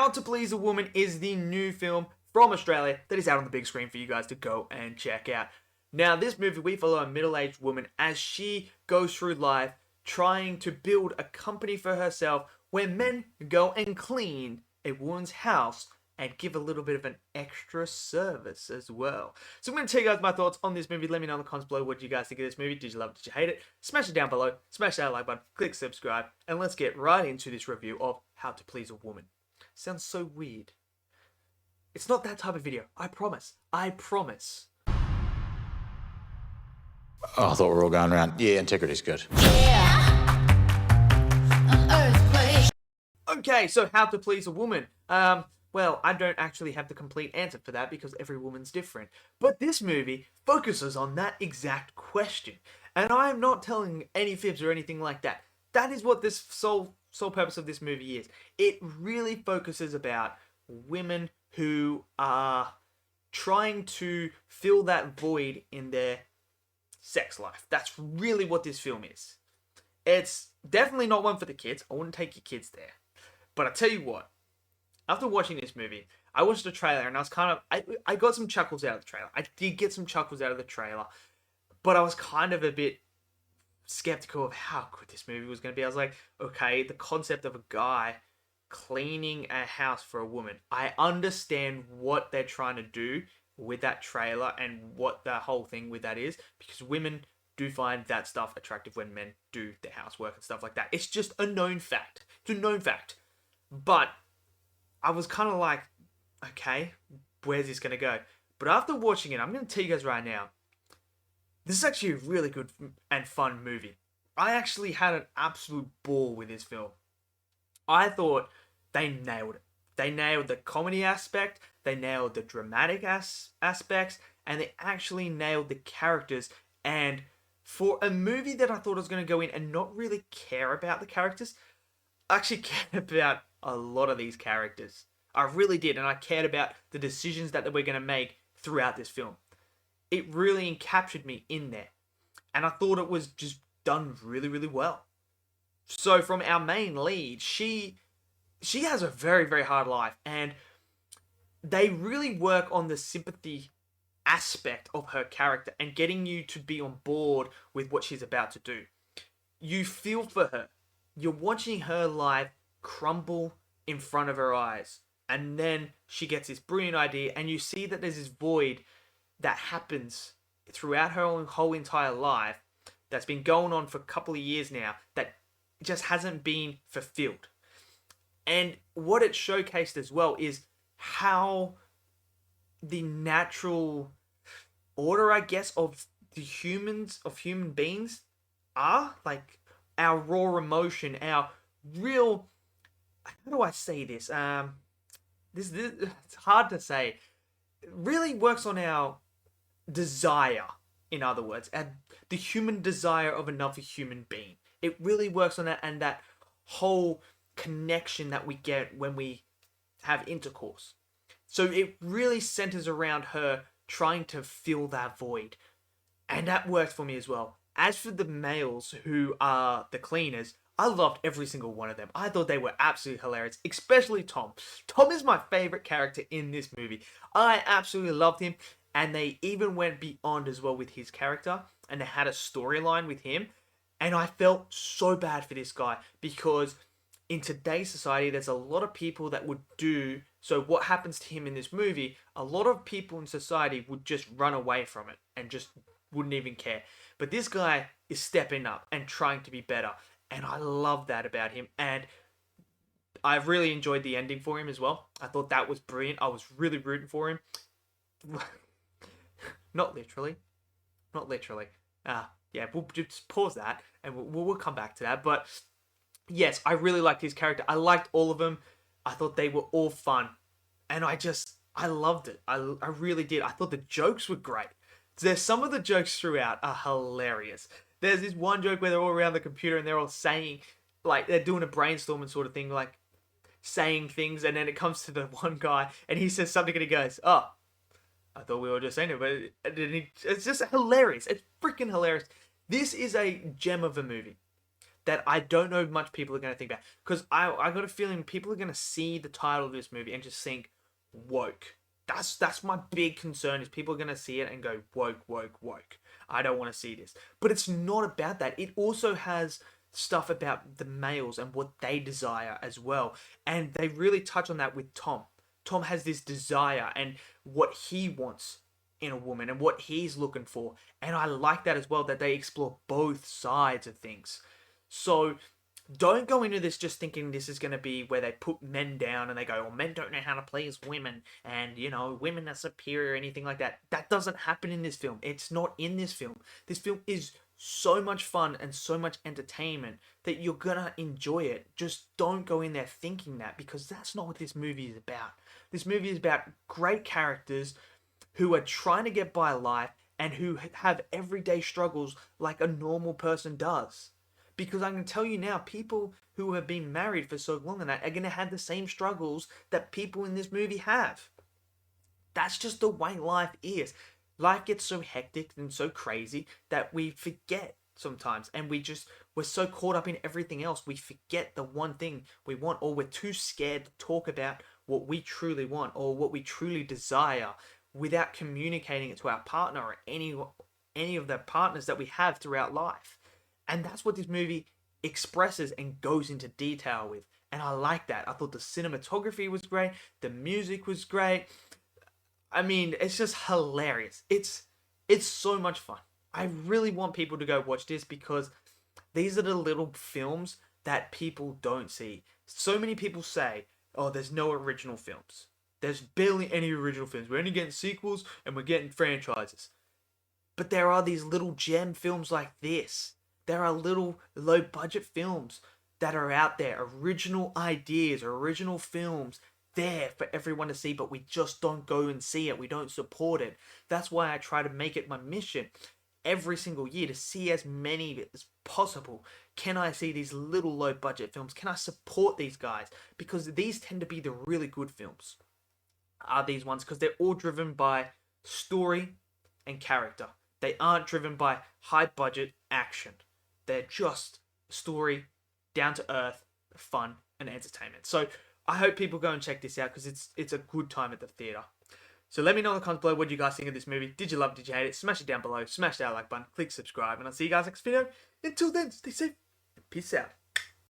How to Please a Woman is the new film from Australia that is out on the big screen for you guys to go and check out. Now, this movie, we follow a middle-aged woman as she goes through life trying to build a company for herself where men go and clean a woman's house and give a little bit of an extra service as well. So I'm going to tell you guys my thoughts on this movie. Let me know in the comments below what you guys think of this movie. Did you love it? Did you hate it? Smash it down below. Smash that like button. Click subscribe. And let's get right into this review of How to Please a Woman. Sounds so weird. It's not that type of video. I promise. I promise. Oh, I thought we were all going around. Yeah, integrity's good. Okay, so How to Please a Woman. Well, I don't actually have the complete answer for that because every woman's different. But this movie focuses on that exact question. And I am not telling any fibs or anything like that. That is what this sole purpose of this movie is. It really focuses about women who are trying to fill that void in their sex life. That's really what this film is. It's definitely not one for the kids. I wouldn't take your kids there. But I tell you what, after watching this movie, I watched the trailer and I was I got some chuckles out of the trailer. I did get some chuckles out of the trailer, but I was kind of a bit skeptical of how good this movie was going to be. I was like, okay, the concept of a guy cleaning a house for a woman. I understand what they're trying to do with that trailer and what the whole thing with that is, because women do find that stuff attractive when men do their housework and stuff like that. It's just a known fact. It's a known fact. But I was kind of like, okay, where's this going to go? But after watching it, I'm going to tell you guys right now, this is actually a really good and fun movie. I actually had an absolute ball with this film. I thought they nailed it. They nailed the comedy aspect, they nailed the dramatic aspects, and they actually nailed the characters. And for a movie that I thought I was going to go in and not really care about the characters, I actually cared about a lot of these characters. I really did, and I cared about the decisions that we're going to make throughout this film. It really captured me in there, and I thought it was just done really, really well. So from our main lead, she has a very, very hard life, and they really work on the sympathy aspect of her character and getting you to be on board with what she's about to do. You feel for her. You're watching her life crumble in front of her eyes, and then she gets this brilliant idea, and you see that there's this void that happens throughout her whole entire life that's been going on for a couple of years now that just hasn't been fulfilled. And what it showcased as well is how the natural order, I guess, of human beings are, like our raw emotion, our real, how do I say this? This it's hard to say. It really works on our desire, in other words, and the human desire of another human being. It really works on that, and that whole connection that we get when we have intercourse. So it really centers around her trying to fill that void. And that worked for me as well. As for the males who are the cleaners, I loved every single one of them. I thought they were absolutely hilarious, especially Tom. Tom is my favorite character in this movie. I absolutely loved him, and they even went beyond as well with his character, and they had a storyline with him. And I felt so bad for this guy, because in today's society, there's a lot of people that would do, so what happens to him in this movie, a lot of people in society would just run away from it and just wouldn't even care. But this guy is stepping up and trying to be better, and I love that about him. And I really enjoyed the ending for him as well. I thought that was brilliant. I was really rooting for him. Not literally. Not literally. Yeah, we'll just pause that, and we'll come back to that. But yes, I really liked his character. I liked all of them. I thought they were all fun. And I loved it. I really did. I thought the jokes were great. There's some of the jokes throughout are hilarious. There's this one joke where they're all around the computer and they're all saying, like, they're doing a brainstorming sort of thing, like, saying things, and then it comes to the one guy, and he says something, and he goes, oh, I thought we were just saying it, but it's just hilarious. It's freaking hilarious. This is a gem of a movie. that I don't know much people are going to think about. Because I got a feeling people are going to see the title of this movie and just think woke. That's my big concern, is people are going to see it and go woke, woke, woke. I don't want to see this. But it's not about that. It also has stuff about the males and what they desire as well. And they really touch on that with Tom. Tom has this desire and what he wants in a woman and what he's looking for. And I like that as well, that they explore both sides of things. So don't go into this just thinking this is going to be where they put men down and they go, oh, men don't know how to please women and, you know, women are superior or anything like that. That doesn't happen in this film. It's not in this film. This film is so much fun and so much entertainment that you're going to enjoy it. Just don't go in there thinking that, because that's not what this movie is about. This movie is about great characters who are trying to get by life and who have everyday struggles like a normal person does. Because I can tell you now, people who have been married for so long and that are going to have the same struggles that people in this movie have. That's just the way life is. Life gets so hectic and so crazy that we forget sometimes, and we're so caught up in everything else, we forget the one thing we want, or we're too scared to talk about what we truly want or what we truly desire without communicating it to our partner or any of the partners that we have throughout life. And that's what this movie expresses and goes into detail with. And I like that. I thought the cinematography was great. The music was great. I mean, it's just hilarious. It's so much fun. I really want people to go watch this, because these are the little films that people don't see. So many people say, oh, there's no original films. There's barely any original films. We're only getting sequels and we're getting franchises. But there are these little gem films like this. There are little low budget films that are out there. Original ideas, original films there for everyone to see, but we just don't go and see it. We don't support it. That's why I try to make it my mission every single year to see as many as possible. Can I see these little low budget films? Can I support these guys? Because these tend to be the really good films. Are these ones, because they're all driven by story and character. They aren't driven by high budget action. They're just story, down to earth, fun, and entertainment. So I hope people go and check this out, because it's a good time at the theater. So let me know in the comments below what you guys think of this movie. Did you love it? Did you hate it? Smash it down below. Smash that like button. Click subscribe. And I'll see you guys next video. Until then, stay safe. And peace out.